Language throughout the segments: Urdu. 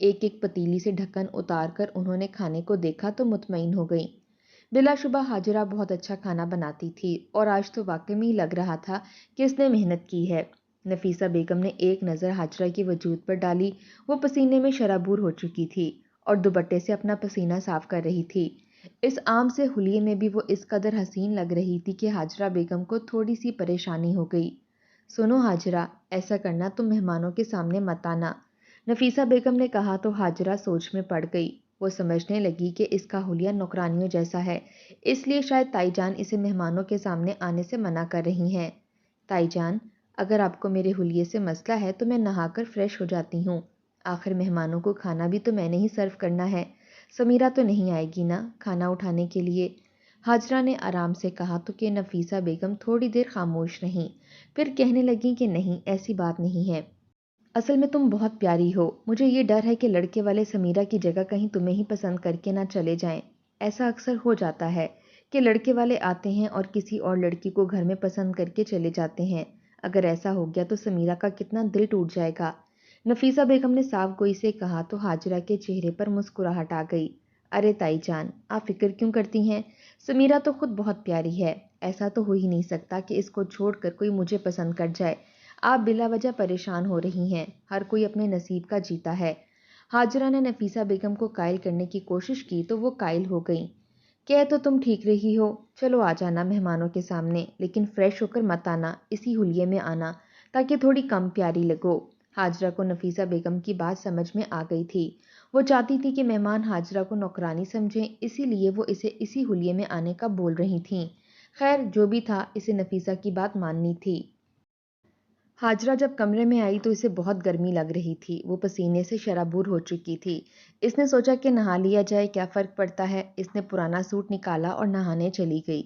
ایک ایک پتیلی سے ڈھکن اتار کر انہوں نے کھانے کو دیکھا تو مطمئن ہو گئیں۔ بلا شبہ حاجرہ بہت اچھا کھانا بناتی تھی اور آج تو واقعی میں لگ رہا تھا کہ اس نے محنت کی ہے۔ نفیسہ بیگم نے ایک نظر حاجرہ کے وجود پر ڈالی۔ وہ پسینے میں شرابور ہو چکی تھی اور دوپٹے سے اپنا پسینہ صاف کر رہی تھی۔ اس عام سے حلیے میں بھی وہ اس قدر حسین لگ رہی تھی کہ حاجرہ بیگم کو تھوڑی سی پریشانی ہو گئی۔ سنو حاجرہ، ایسا کرنا تم مہمانوں کے سامنے مت آنا، نفیسہ بیگم نے کہا تو حاجرہ سوچ میں پڑ گئی۔ وہ سمجھنے لگی کہ اس کا حلیہ نوکرانیوں جیسا ہے، اس لیے شاید تائی جان اسے مہمانوں کے سامنے آنے سے منع کر رہی ہیں۔ تائی جان، اگر آپ کو میرے حلیے سے مسئلہ ہے تو میں نہا کر فریش ہو جاتی ہوں۔ آخر مہمانوں کو کھانا بھی تو میں نے ہی سرو کرنا ہے، سمیرہ تو نہیں آئے گی نا کھانا اٹھانے کے لیے؟ حاجرہ نے آرام سے کہا تو کہ نفیسہ بیگم تھوڑی دیر خاموش رہیں، پھر کہنے لگیں کہ نہیں، ایسی بات نہیں ہے۔ اصل میں تم بہت پیاری ہو، مجھے یہ ڈر ہے کہ لڑکے والے سمیرہ کی جگہ کہیں تمہیں ہی پسند کر کے نہ چلے جائیں۔ ایسا اکثر ہو جاتا ہے کہ لڑکے والے آتے ہیں اور کسی اور لڑکی کو گھر میں پسند کر کے چلے جاتے ہیں۔ اگر ایسا ہو گیا تو سمیرہ کا کتنا دل ٹوٹ جائے گا۔ نفیسہ بیگم نے صاف گوئی سے کہا تو حاجرہ کے چہرے پر مسکراہٹ آ گئی۔ ارے تائی جان، آپ فکر کیوں کرتی ہیں؟ سمیرہ تو خود بہت پیاری ہے، ایسا تو ہو ہی نہیں سکتا کہ اس کو چھوڑ کر کوئی مجھے پسند کر جائے۔ آپ بلا وجہ پریشان ہو رہی ہیں، ہر کوئی اپنے نصیب کا جیتا ہے۔ حاجرہ نے نفیسہ بیگم کو قائل کرنے کی کوشش کی تو وہ قائل ہو گئیں۔ کہہ تو تم ٹھیک رہی ہو، چلو آ جانا مہمانوں کے سامنے، لیکن فریش ہو کر مت آنا، اسی حلیے میں آنا تاکہ تھوڑی کم پیاری لگو۔ حاجرہ کو نفیسہ بیگم کی بات سمجھ میں آ گئی تھی۔ وہ چاہتی تھی کہ مہمان حاجرہ کو نوکرانی سمجھیں، اسی لیے وہ اسے اسی حلیے میں آنے کا بول رہی تھیں۔ خیر جو بھی تھا، اسے نفیسہ کی بات ماننی تھی۔ حاجرہ جب کمرے میں آئی تو اسے بہت گرمی لگ رہی تھی، وہ پسینے سے شرابور ہو چکی تھی۔ اس نے سوچا کہ نہا لیا جائے، کیا فرق پڑتا ہے۔ اس نے پرانا سوٹ نکالا اور نہانے چلی گئی۔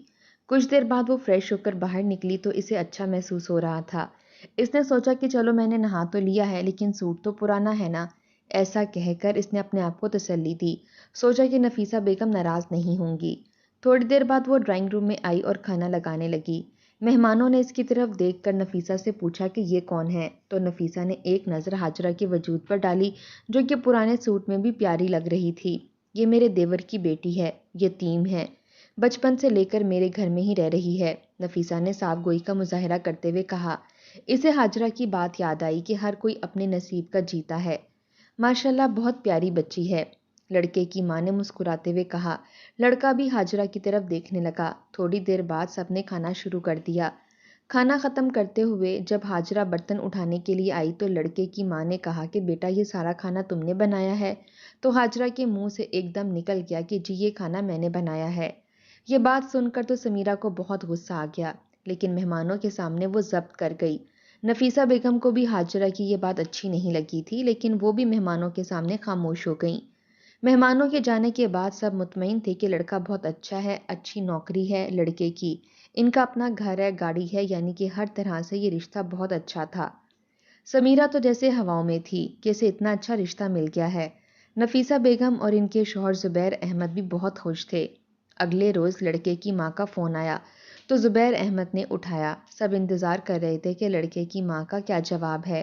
کچھ دیر بعد وہ فریش ہو کر باہر نکلی تو اسے اچھا محسوس ہو رہا تھا۔ اس نے سوچا کہ چلو میں نے نہا تو لیا ہے لیکن سوٹ تو پرانا ہے نا۔ ایسا کہہ کر اس نے اپنے آپ کو تسلی دی، سوچا کہ نفیسہ بیگم ناراض نہیں ہوں گی۔ تھوڑی دیر بعد وہ ڈرائنگ روم میں آئی اور کھانا لگانے لگی۔ مہمانوں نے اس کی طرف دیکھ کر نفیسہ سے پوچھا کہ یہ کون ہے، تو نفیسہ نے ایک نظر حاجرہ کے وجود پر ڈالی جو کہ پرانے سوٹ میں بھی پیاری لگ رہی تھی۔ یہ میرے دیور کی بیٹی ہے، یتیم ہے، بچپن سے لے کر میرے گھر میں ہی رہ رہی ہے، نفیسہ نے صاف گوئی کا مظاہرہ کرتے ہوئے کہا۔ اسے حاجرہ کی بات یاد آئی کہ ہر کوئی اپنے نصیب کا جیتا ہے۔ ماشاءاللہ بہت پیاری بچی ہے، لڑکے کی ماں نے مسکراتے ہوئے کہا۔ لڑکا بھی حاجرہ کی طرف دیکھنے لگا۔ تھوڑی دیر بعد سب نے کھانا شروع کر دیا۔ کھانا ختم کرتے ہوئے جب حاجرہ برتن اٹھانے کے لیے آئی تو لڑکے کی ماں نے کہا کہ بیٹا یہ سارا کھانا تم نے بنایا ہے؟ تو حاجرہ کے منہ سے ایک دم نکل گیا کہ جی یہ کھانا میں نے بنایا ہے۔ یہ بات سن کر تو سمیرہ کو بہت غصہ آ گیا، لیکن مہمانوں کے سامنے وہ ضبط کر گئی۔ نفیسہ بیگم کو بھی حاجرہ کی یہ بات اچھی نہیں لگی تھی، لیکن وہ بھی مہمانوں کے سامنے خاموش ہو گئیں۔ مہمانوں کے جانے کے بعد سب مطمئن تھے کہ لڑکا بہت اچھا ہے، اچھی نوکری ہے لڑکے کی، ان کا اپنا گھر ہے، گاڑی ہے، یعنی کہ ہر طرح سے یہ رشتہ بہت اچھا تھا۔ سمیرہ تو جیسے ہواؤں میں تھی کہ اسے اتنا اچھا رشتہ مل گیا ہے۔ نفیسہ بیگم اور ان کے شوہر زبیر احمد بھی بہت خوش تھے۔ اگلے روز لڑکے کی ماں کا فون آیا تو زبیر احمد نے اٹھایا۔ سب انتظار کر رہے تھے کہ لڑکے کی ماں کا کیا جواب ہے۔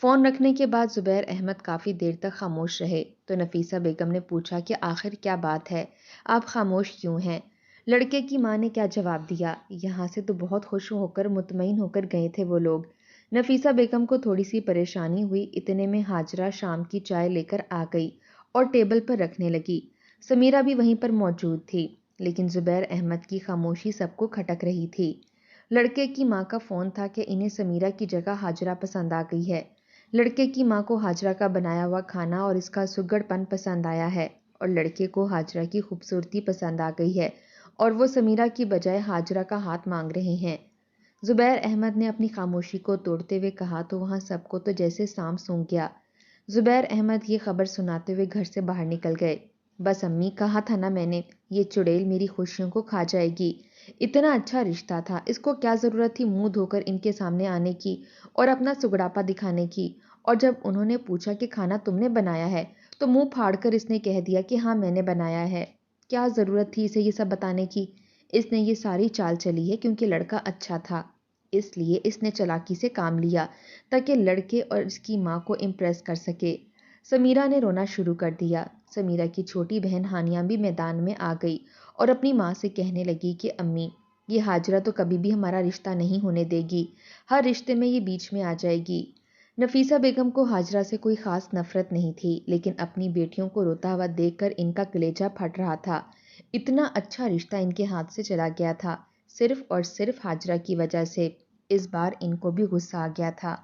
فون رکھنے کے بعد زبیر احمد کافی دیر تک خاموش رہے تو نفیسہ بیگم نے پوچھا کہ آخر کیا بات ہے، آپ خاموش کیوں ہیں؟ لڑکے کی ماں نے کیا جواب دیا، یہاں سے تو بہت خوش ہو کر مطمئن ہو کر گئے تھے وہ لوگ۔ نفیسہ بیگم کو تھوڑی سی پریشانی ہوئی، اتنے میں حاجرہ شام کی چائے لے کر آ گئی اور ٹیبل پر رکھنے لگی۔ سمیرہ بھی وہیں پر موجود تھی، لیکن زبیر احمد کی خاموشی سب کو کھٹک رہی تھی۔ لڑکے کی ماں کا فون تھا کہ انہیں سمیرہ کی جگہ حاجرہ پسند آ گئی ہے۔ لڑکے کی ماں کو حاجرہ کا بنایا ہوا کھانا اور اس کا سگڑ پن پسند آیا ہے، اور لڑکے کو حاجرہ کی خوبصورتی پسند آ گئی ہے اور وہ سمیرہ کی بجائے حاجرہ کا ہاتھ مانگ رہے ہیں۔ زبیر احمد نے اپنی خاموشی کو توڑتے ہوئے کہا تو وہاں سب کو تو جیسے سانپ سونگھ گیا۔ زبیر احمد یہ خبر سناتے ہوئے گھر سے باہر نکل گئے۔ بس امی، کہا تھا نا میں نے، یہ چڑیل میری خوشیوں کو کھا جائے گی۔ اتنا اچھا رشتہ تھا، اس کو کیا ضرورت تھی منہ دھو کر ان کے سامنے آنے کی اور اپنا سگڑاپا دکھانے کی؟ اور جب انہوں نے پوچھا کہ کھانا تم نے بنایا ہے تو منہ پھاڑ کر اس نے کہہ دیا کہ ہاں میں نے بنایا ہے۔ کیا ضرورت تھی اسے یہ سب بتانے کی؟ اس نے یہ ساری چال چلی ہے کیونکہ لڑکا اچھا تھا، اس لیے اس نے چالاکی سے کام لیا تاکہ لڑکے اور اس کی ماں کو امپریس کر سکے۔ سمیرہ نے رونا شروع کر دیا۔ سمیرہ کی چھوٹی بہن ہانیہ بھی میدان میں آ گئی اور اپنی ماں سے کہنے لگی کہ امی، یہ ہاجرہ تو کبھی بھی ہمارا رشتہ نہیں ہونے دے گی، ہر رشتے میں یہ بیچ میں آ جائے گی۔ نفیسہ بیگم کو ہاجرہ سے کوئی خاص نفرت نہیں تھی، لیکن اپنی بیٹیوں کو روتا ہوا دیکھ کر ان کا کلیجہ پھٹ رہا تھا۔ اتنا اچھا رشتہ ان کے ہاتھ سے چلا گیا تھا، صرف اور صرف ہاجرہ کی وجہ سے۔ اس بار ان کو بھی غصہ آ گیا تھا۔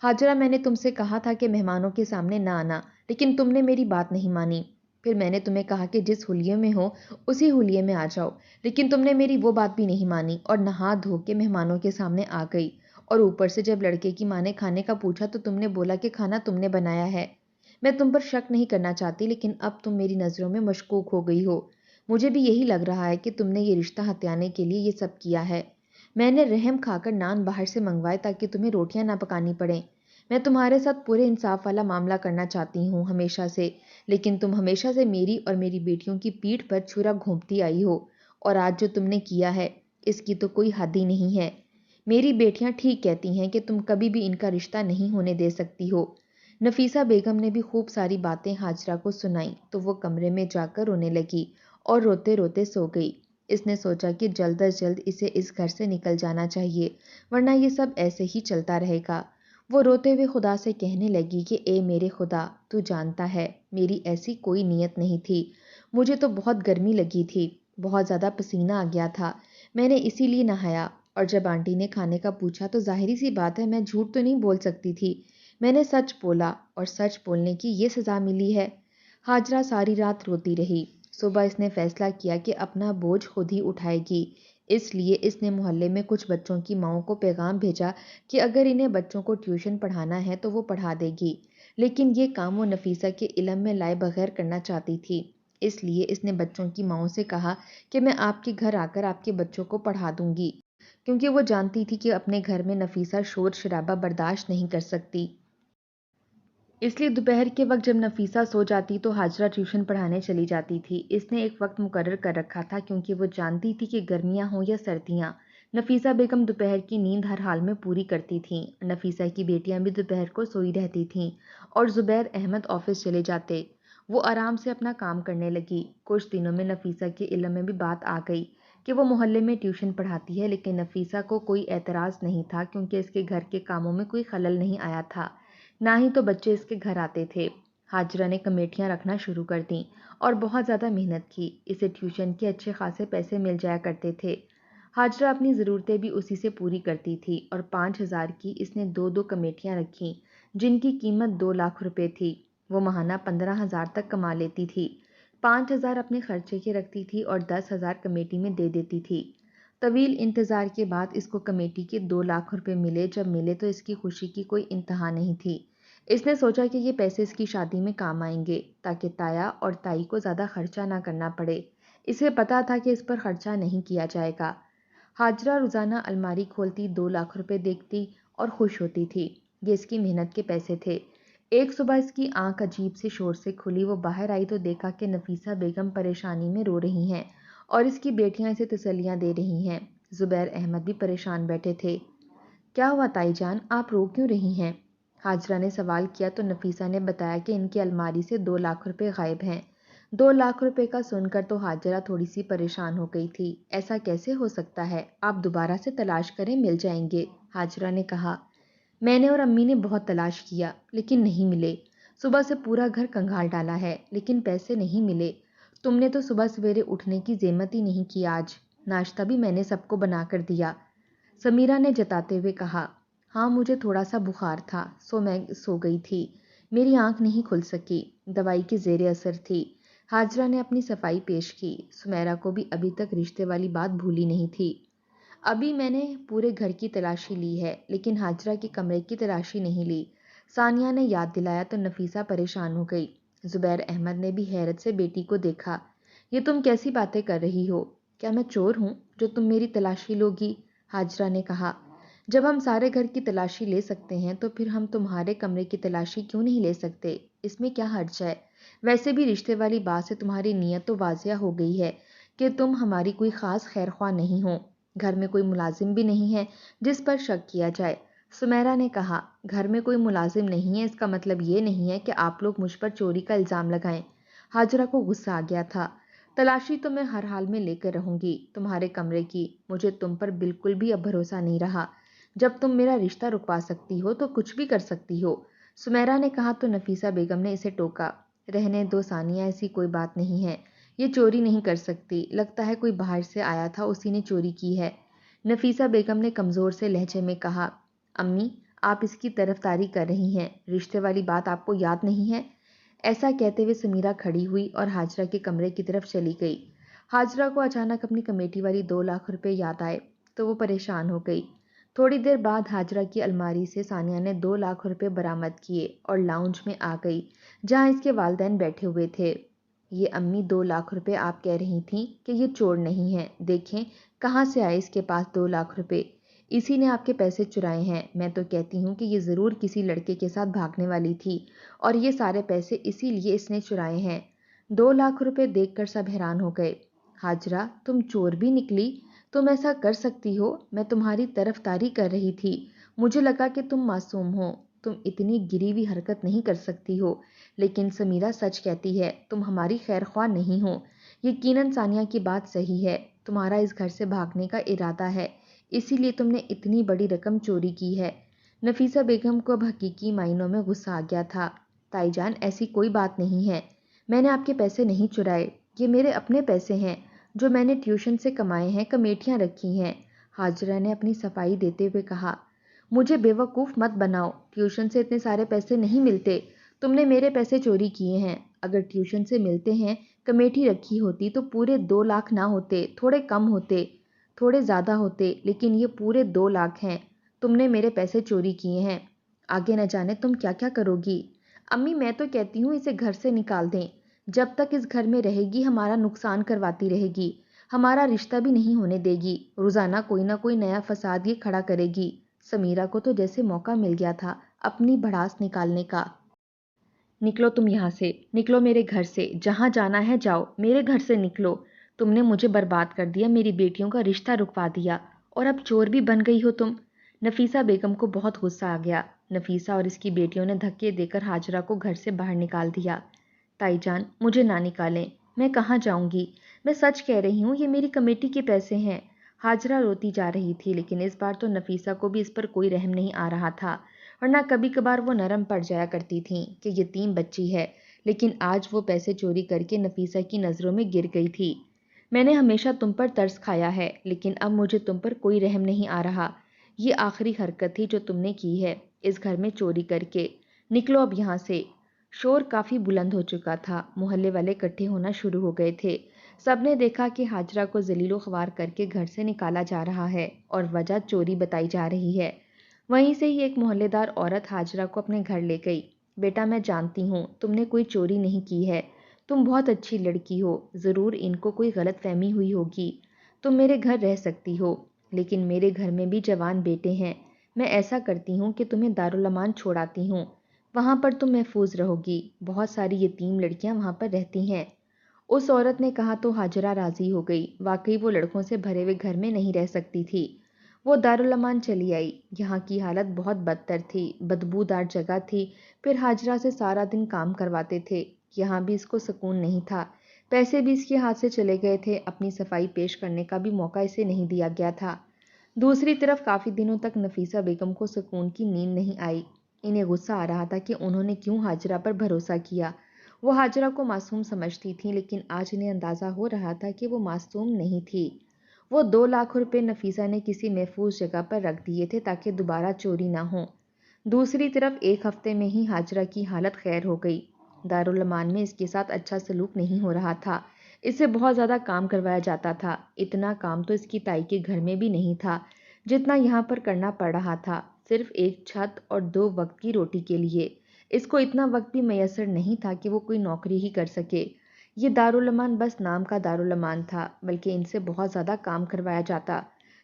ہاجرہ، میں نے تم سے کہا تھا کہ مہمانوں کے سامنے نہ آنا، لیکن تم نے میری بات نہیں مانی۔ پھر میں نے تمہیں کہا کہ جس حلیے میں ہو اسی حلیے میں آ جاؤ، لیکن تم نے میری وہ بات بھی نہیں مانی اور نہا دھو کے مہمانوں کے سامنے آ گئی، اور اوپر سے جب لڑکے کی ماں نے کھانے کا پوچھا تو تم نے بولا کہ کھانا تم نے بنایا ہے۔ میں تم پر شک نہیں کرنا چاہتی، لیکن اب تم میری نظروں میں مشکوک ہو گئی ہو۔ مجھے بھی یہی لگ رہا ہے کہ تم نے یہ رشتہ ہتھیانے کے لیے یہ سب کیا ہے۔ میں نے رحم کھا کر نان باہر سے منگوائے تاکہ تمہیں روٹیاں نہ پکانی پڑیں۔ میں تمہارے ساتھ پورے انصاف والا معاملہ کرنا چاہتی ہوں ہمیشہ سے، لیکن تم ہمیشہ سے میری اور میری بیٹیوں کی پیٹھ پر چھرا گھونپتی آئی ہو، اور آج جو تم نے کیا ہے اس کی تو کوئی حد ہی نہیں ہے۔ میری بیٹیاں ٹھیک کہتی ہیں کہ تم کبھی بھی ان کا رشتہ نہیں ہونے دے سکتی ہو۔ نفیسہ بیگم نے بھی خوب ساری باتیں ہاجرہ کو سنائیں تو وہ کمرے میں جا کر رونے لگی اور روتے روتے سو گئی۔ اس نے سوچا کہ جلد از جلد اسے اس گھر سے نکل جانا چاہیے، ورنہ یہ سب ایسے ہی چلتا رہے گا۔ وہ روتے ہوئے خدا سے کہنے لگی کہ اے میرے خدا، تو جانتا ہے میری ایسی کوئی نیت نہیں تھی۔ مجھے تو بہت گرمی لگی تھی، بہت زیادہ پسینہ آ گیا تھا، میں نے اسی لیے نہایا، اور جب آنٹی نے کھانے کا پوچھا تو ظاہری سی بات ہے میں جھوٹ تو نہیں بول سکتی تھی، میں نے سچ بولا، اور سچ بولنے کی یہ سزا ملی ہے۔ ہاجرہ ساری رات روتی رہی۔ صبح اس نے فیصلہ کیا کہ اپنا بوجھ خود ہی اٹھائے گی، اس لیے اس نے محلے میں کچھ بچوں کی ماؤں کو پیغام بھیجا کہ اگر انہیں بچوں کو ٹیوشن پڑھانا ہے تو وہ پڑھا دے گی، لیکن یہ کام وہ نفیسہ کے علم میں لائے بغیر کرنا چاہتی تھی۔ اس لیے اس نے بچوں کی ماؤں سے کہا کہ میں آپ کے گھر آ کر آپ کے بچوں کو پڑھا دوں گی، کیونکہ وہ جانتی تھی کہ اپنے گھر میں نفیسہ شور شرابہ برداشت نہیں کر سکتی۔ اس لیے دوپہر کے وقت جب نفیسہ سو جاتی تو ہاجرہ ٹیوشن پڑھانے چلی جاتی تھی۔ اس نے ایک وقت مقرر کر رکھا تھا کیونکہ وہ جانتی تھی کہ گرمیاں ہوں یا سردیاں، نفیسہ بیگم دوپہر کی نیند ہر حال میں پوری کرتی تھیں۔ نفیسہ کی بیٹیاں بھی دوپہر کو سوئی رہتی تھیں اور زبیر احمد آفس چلے جاتے۔ وہ آرام سے اپنا کام کرنے لگی۔ کچھ دنوں میں نفیسہ کے علم میں بھی بات آ گئی کہ وہ محلے میں ٹیوشن پڑھاتی ہے، لیکن نفیسہ کو کوئی اعتراض نہیں تھا کیونکہ اس کے گھر کے کاموں میں کوئی خلل نہیں آیا تھا، نہ ہی تو بچے اس کے گھر آتے تھے۔ ہاجرہ نے کمیٹیاں رکھنا شروع کر دیں اور بہت زیادہ محنت کی۔ اسے ٹیوشن کے اچھے خاصے پیسے مل جایا کرتے تھے۔ ہاجرہ اپنی ضرورتیں بھی اسی سے پوری کرتی تھی، اور 5,000 کی اس نے 2 کمیٹیاں رکھیں جن کی قیمت 2 لاکھ روپے تھی۔ وہ ماہانہ 15,000 تک کما لیتی تھی۔ 5,000 اپنے خرچے کے رکھتی تھی اور 10,000 کمیٹی میں دے دیتی تھی۔ طویل انتظار کے بعد اس کو کمیٹی کے 2 لاکھ روپے ملے۔ جب ملے تو اس کی خوشی کی کوئی انتہا نہیں تھی۔ اس نے سوچا کہ یہ پیسے اس کی شادی میں کام آئیں گے تاکہ تایا اور تائی کو زیادہ خرچہ نہ کرنا پڑے۔ اسے پتا تھا کہ اس پر خرچہ نہیں کیا جائے گا۔ ہاجرہ روزانہ الماری کھولتی 2 لاکھ روپے دیکھتی اور خوش ہوتی تھی۔ یہ اس کی محنت کے پیسے تھے۔ ایک صبح اس کی آنکھ عجیب سے شور سے کھلی۔ وہ باہر آئی تو دیکھا کہ نفیسہ بیگم پریشانی میں رو رہی ہیں اور اس کی بیٹیاں اسے تسلیاں دے رہی ہیں۔ زبیر احمد بھی پریشان بیٹھے تھے۔ کیا ہوا تائی جان، آپ رو کیوں رہی ہیں؟ ہاجرہ نے سوال کیا تو نفیسہ نے بتایا کہ ان کی الماری سے 2 لاکھ روپے غائب ہیں۔ 2 لاکھ روپے کا سن کر تو ہاجرہ تھوڑی سی پریشان ہو گئی تھی۔ ایسا کیسے ہو سکتا ہے؟ آپ دوبارہ سے تلاش کریں، مل جائیں گے، ہاجرہ نے کہا۔ میں نے اور امی نے بہت تلاش کیا لیکن نہیں ملے۔ صبح سے پورا گھر کنگال ڈالا ہے لیکن پیسے نہیں ملے۔ تم نے تو صبح سویرے اٹھنے کی زحمت ہی نہیں کی آج۔ ناشتہ بھی میں نے سب کو بنا کر دیا، سمیرہ نے جتاتے ہوئے کہا۔ ہاں، مجھے تھوڑا سا بخار تھا، میں سو گئی تھی، میری آنکھ نہیں کھل سکی، دوائی کے زیر اثر تھی۔ ہاجرہ نے اپنی صفائی پیش کی۔ سمیرہ کو بھی ابھی تک رشتے والی بات بھولی نہیں تھی۔ ابھی میں نے پورے گھر کی تلاشی لی ہے لیکن ہاجرہ کے کمرے کی تلاشی نہیں لی، ثانیہ نے یاد دلایا تو نفیسہ پریشان ہو گئی۔ زبیر احمد نے بھی حیرت سے بیٹی کو دیکھا۔ یہ تم کیسی باتیں کر رہی ہو؟ کیا میں چور ہوں جو تم میری تلاشی لوگی؟ ہاجرہ نے کہا۔ جب ہم سارے گھر کی تلاشی لے سکتے ہیں تو پھر ہم تمہارے کمرے کی تلاشی کیوں نہیں لے سکتے؟ اس میں کیا حرج ہے؟ ویسے بھی رشتے والی بات سے تمہاری نیت تو واضح ہو گئی ہے کہ تم ہماری کوئی خاص خیر خواہ نہیں ہو۔ گھر میں کوئی ملازم بھی نہیں ہے جس پر شک کیا جائے۔ سمیرا نے کہا، گھر میں کوئی ملازم نہیں ہے، اس کا مطلب یہ نہیں ہے کہ آپ لوگ مجھ پر چوری کا الزام لگائیں۔ ہاجرہ کو غصہ آ گیا تھا۔ تلاشی تو میں ہر حال میں لے کر رہوں گی تمہارے کمرے کی، مجھے تم پر بالکل بھی اب بھروسہ نہیں رہا۔ جب تم میرا رشتہ رکوا سکتی ہو تو کچھ بھی کر سکتی ہو، سمیرا نے کہا تو نفیسہ بیگم نے اسے ٹوکا۔ رہنے دو ثانیہ، ایسی کوئی بات نہیں ہے، یہ چوری نہیں کر سکتی، لگتا ہے کوئی باہر سے آیا تھا، اسی نے چوری کی ہے۔ نفیسہ بیگم نے کمزور سے لہجے میں کہا، امی آپ اس کی طرفداری کر رہی ہیں، رشتے والی بات آپ کو یاد نہیں ہے؟ ایسا کہتے ہوئے سمیرا کھڑی ہوئی اور ہاجرہ کے کمرے کی طرف چلی گئی۔ ہاجرہ کو اچانک اپنی کمیٹی والی 2 لاکھ روپے یاد آئے تو وہ پریشان ہو گئی۔ تھوڑی دیر بعد ہاجرہ کی الماری سے ثانیہ نے 2 لاکھ روپے برآمد کیے اور لاؤنج میں آ گئی جہاں اس کے والدین بیٹھے ہوئے تھے۔ یہ امی 2 لاکھ روپے آپ کہہ رہی تھیں کہ یہ چور نہیں ہے، دیکھیں کہاں سے آئے اس کے پاس 2 لاکھ روپے، اسی نے آپ کے پیسے چرائے ہیں۔ میں تو کہتی ہوں کہ یہ ضرور کسی لڑکے کے ساتھ بھاگنے والی تھی اور یہ سارے پیسے اسی لیے اس نے چرائے ہیں۔ 2 لاکھ روپے دیکھ کر سب حیران ہو گئے۔ ہاجرہ تم چور بھی نکلی، تم ایسا کر سکتی ہو؟ میں تمہاری طرفداری کر رہی تھی، مجھے لگا کہ تم معصوم ہو، تم اتنی گری ہوئی حرکت نہیں کر سکتی ہو، لیکن سمیرا سچ کہتی ہے تم ہماری خیر خواہ نہیں ہو۔ یقیناً ثانیہ کی بات صحیح ہے، تمہارا اس گھر سے بھاگنے کا ارادہ ہے، اسی لیے تم نے اتنی بڑی رقم چوری کی ہے۔ نفیسہ بیگم کو اب حقیقی معنوں میں غصہ آ گیا تھا۔ تائی جان ایسی کوئی بات نہیں ہے، میں نے آپ کے پیسے نہیں چرائے، یہ میرے اپنے پیسے ہیں جو میں نے ٹیوشن سے کمائے ہیں، کمیٹیاں رکھی ہیں۔ ہاجرہ نے اپنی صفائی دیتے ہوئے کہا، مجھے بیوقوف مت بناؤ، ٹیوشن سے اتنے سارے پیسے نہیں ملتے، تم نے میرے پیسے چوری کیے ہیں۔ اگر ٹیوشن سے ملتے ہیں، کمیٹی رکھی ہوتی تو پورے 2 لاکھ نہ ہوتے، تھوڑے کم ہوتے، تھوڑے زیادہ ہوتے، لیکن یہ پورے 2 لاکھ ہیں۔ تم نے میرے پیسے چوری کیے ہیں، آگے نہ جانے تم کیا کیا کرو گی۔ امی میں تو کہتی ہوں اسے گھر سے نکال دیں، جب تک اس گھر میں رہے گی ہمارا نقصان کرواتی رہے گی، ہمارا رشتہ بھی نہیں ہونے دے گی، روزانہ کوئی نہ کوئی نیا فساد یہ کھڑا کرے گی۔ سمیرا کو تو جیسے موقع مل گیا تھا اپنی بھڑاس نکالنے کا۔ نکلو تم یہاں سے، نکلو میرے گھر سے، جہاں جانا ہے جاؤ، میرے گھر سے نکلو، تم نے مجھے برباد کر دیا، میری بیٹیوں کا رشتہ رکوا دیا، اور اب چور بھی بن گئی ہو تم۔ نفیسہ بیگم کو بہت غصہ آ گیا۔ نفیسہ اور اس کی بیٹیوں نے دھکے دے کر ہاجرہ کو گھر سے باہر نکال دیا۔ تائی جان مجھے نہ نکالیں، میں کہاں جاؤں گی، میں سچ کہہ رہی ہوں، یہ میری کمیٹی کے پیسے ہیں۔ ہاجرہ روتی جا رہی تھی، لیکن اس بار تو نفیسہ کو بھی اس پر کوئی رحم نہیں آ رہا تھا، ورنہ کبھی کبھار وہ نرم پڑ جایا کرتی تھیں کہ یتیم بچی ہے، لیکن آج وہ پیسے چوری کر کے نفیسہ کی نظروں میں گر گئی تھی۔ میں نے ہمیشہ تم پر ترس کھایا ہے، لیکن اب مجھے تم پر کوئی رحم نہیں آ رہا، یہ آخری حرکت تھی جو تم نے کی ہے اس گھر میں چوری کر کے، نکلو اب یہاں سے۔ شور کافی بلند ہو چکا تھا، محلے والے اکٹھے ہونا شروع ہو گئے تھے، سب نے دیکھا کہ ہاجرہ کو ذلیل و خوار کر کے گھر سے نکالا جا رہا ہے اور وجہ چوری بتائی جا رہی ہے۔ وہیں سے ہی ایک محلے دار عورت ہاجرہ کو اپنے گھر لے گئی۔ بیٹا میں جانتی ہوں تم نے کوئی چوری نہیں کی ہے، تم بہت اچھی لڑکی ہو، ضرور ان کو کوئی غلط فہمی ہوئی ہوگی، تم میرے گھر رہ سکتی ہو، لیکن میرے گھر میں بھی جوان بیٹے ہیں، میں ایسا کرتی ہوں کہ تمہیں دارالامان چھوڑاتی ہوں، وہاں پر تم محفوظ رہو گی، بہت ساری یتیم لڑکیاں وہاں پر رہتی ہیں۔ اس عورت نے کہا تو ہاجرہ راضی ہو گئی، واقعی وہ لڑکوں سے بھرے ہوئے گھر میں نہیں رہ سکتی تھی۔ وہ دارالامان چلی آئی، یہاں کی حالت بہت بدتر تھی، بدبودار جگہ تھی، پھر ہاجرہ سے سارا دن کام کرواتے تھے، یہاں بھی اس کو سکون نہیں تھا، پیسے بھی اس کے ہاتھ سے چلے گئے تھے، اپنی صفائی پیش کرنے کا بھی موقع اسے نہیں دیا گیا تھا۔ دوسری طرف کافی دنوں تک نفیسہ بیگم کو سکون کی نیند نہیں آئی، انہیں غصہ آ رہا تھا کہ انہوں نے کیوں ہاجرہ پر بھروسہ کیا۔ وہ ہاجرہ کو معصوم سمجھتی تھیں، لیکن آج انہیں اندازہ ہو رہا تھا کہ وہ معصوم نہیں تھی۔ وہ 2 لاکھ روپے نفیسہ نے کسی محفوظ جگہ پر رکھ دیے تھے تاکہ دوبارہ چوری نہ ہو۔ دوسری طرف ایک ہفتے میں ہی ہاجرہ کی حالت خیر ہو گئی، دارالامان میں اس کے ساتھ اچھا سلوک نہیں ہو رہا تھا، اس سے بہت زیادہ کام کروایا جاتا تھا، اتنا کام تو اس کی تائی کے گھر میں بھی نہیں تھا جتنا یہاں پر کرنا پڑ رہا تھا، صرف ایک چھت اور 2 وقت کی روٹی کے لیے، اس کو اتنا وقت بھی میسر نہیں تھا کہ وہ کوئی نوکری ہی کر سکے۔ یہ دارالامان بس نام کا دارالامان تھا، بلکہ ان سے بہت زیادہ کام کروایا جاتا،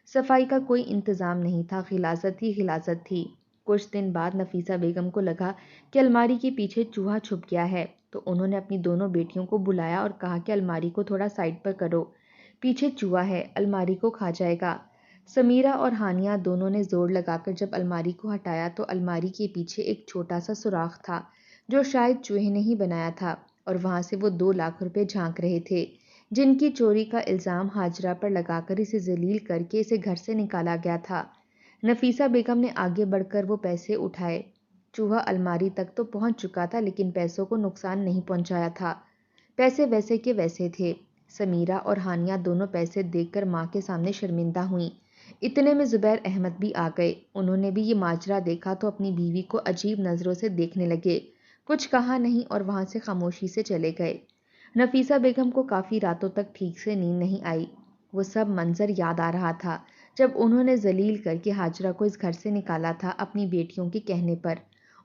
صفائی کا کوئی انتظام نہیں تھا، غلاظت ہی غلاظت تھی۔ کچھ دن بعد نفیسہ بیگم کو لگا کہ الماری کے پیچھے چوہا چھپ گیا ہے، تو انہوں نے اپنی دونوں بیٹیوں کو بلایا اور کہا کہ الماری کو تھوڑا سائڈ پر کرو، پیچھے چوہا ہے، الماری کو کھا جائے گا۔ سمیرہ اور ہانیہ دونوں نے زور لگا کر جب الماری کو ہٹایا تو الماری کے پیچھے ایک چھوٹا سا سوراخ تھا جو شاید چوہے نے ہی بنایا تھا، اور وہاں سے وہ 2 لاکھ روپے جھانک رہے تھے جن کی چوری کا الزام ہاجرہ پر لگا کر اسے ذلیل کر کے اسے گھر سے نکالا گیا تھا۔ نفیسہ بیگم نے آگے بڑھ کر وہ پیسے اٹھائے۔ چوہا الماری تک تو پہنچ چکا تھا لیکن پیسوں کو نقصان نہیں پہنچایا تھا۔ پیسے ویسے کے ویسے تھے۔ سمیرہ اور ہانیہ دونوں پیسے دیکھ کر ماں کے سامنے شرمندہ ہوئیں۔ اتنے میں زبیر احمد بھی آ گئے۔ انہوں نے بھی یہ ماجرا دیکھا تو اپنی بیوی کو عجیب نظروں سے دیکھنے لگے، کچھ کہا نہیں اور وہاں سے خاموشی سے چلے گئے۔ نفیسہ بیگم کو کافی راتوں تک ٹھیک سے نیند نہیں آئی۔ وہ سب منظر یاد آ رہا تھا جب انہوں نے ذلیل کر کے ہاجرہ کو اس گھر سے نکالا تھا اپنی بیٹیوں کے کہنے پر۔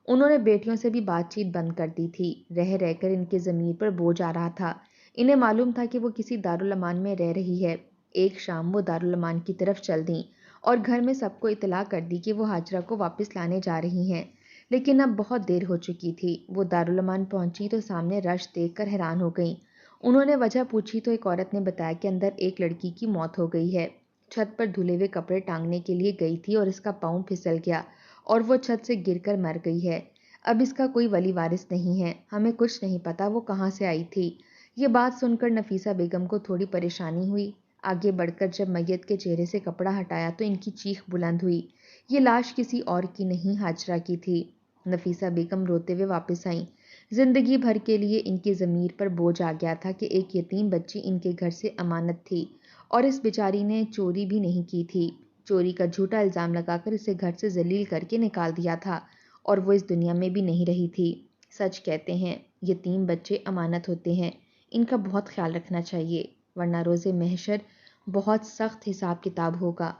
انہوں نے بیٹیوں سے بھی بات چیت بند کر دی تھی۔ رہ رہ کر ان کے ضمیر پر بوجھ آ رہا تھا۔ انہیں معلوم تھا کہ وہ کسی دارالامان میں رہ رہی ہے۔ ایک شام وہ دارالامان کی طرف چل دیں اور گھر میں سب کو اطلاع کر دی کہ وہ ہاجرہ کو واپس لانے جا رہی ہیں، لیکن اب بہت دیر ہو چکی تھی۔ وہ دارالامان پہنچی تو سامنے رش دیکھ کر حیران ہو گئیں۔ انہوں نے وجہ پوچھی تو ایک عورت نے بتایا کہ اندر ایک لڑکی کی موت ہو گئی ہے، چھت پر دھلے ہوئے کپڑے ٹانگنے کے لیے گئی تھی اور اس کا پاؤں پھسل گیا اور وہ چھت سے گر کر مر گئی ہے۔ اب اس کا کوئی ولی وارث نہیں ہے، ہمیں کچھ نہیں پتا وہ کہاں سے آئی تھی۔ یہ بات سن کر نفیسہ بیگم کو تھوڑی پریشانی ہوئی۔ آگے بڑھ کر جب میت کے چہرے سے کپڑا ہٹایا تو ان کی چیخ بلند ہوئی، یہ لاش کسی اور کی نہیں ہاجرہ کی تھی۔ نفیسہ بیگم روتے ہوئے واپس آئیں۔ زندگی بھر کے لیے ان کے ضمیر پر بوجھ آ گیا تھا کہ ایک یتیم بچی ان کے گھر سے امانت تھی اور اس بیچاری نے چوری بھی نہیں کی تھی۔ چوری کا جھوٹا الزام لگا کر اسے گھر سے ذلیل کر کے نکال دیا تھا اور وہ اس دنیا میں بھی نہیں رہی تھی۔ سچ کہتے ہیں یتیم بچے امانت ہوتے ہیں، ان کا بہت خیال رکھنا چاہیے ورنہ روز محشر بہت سخت حساب کتاب ہوگا۔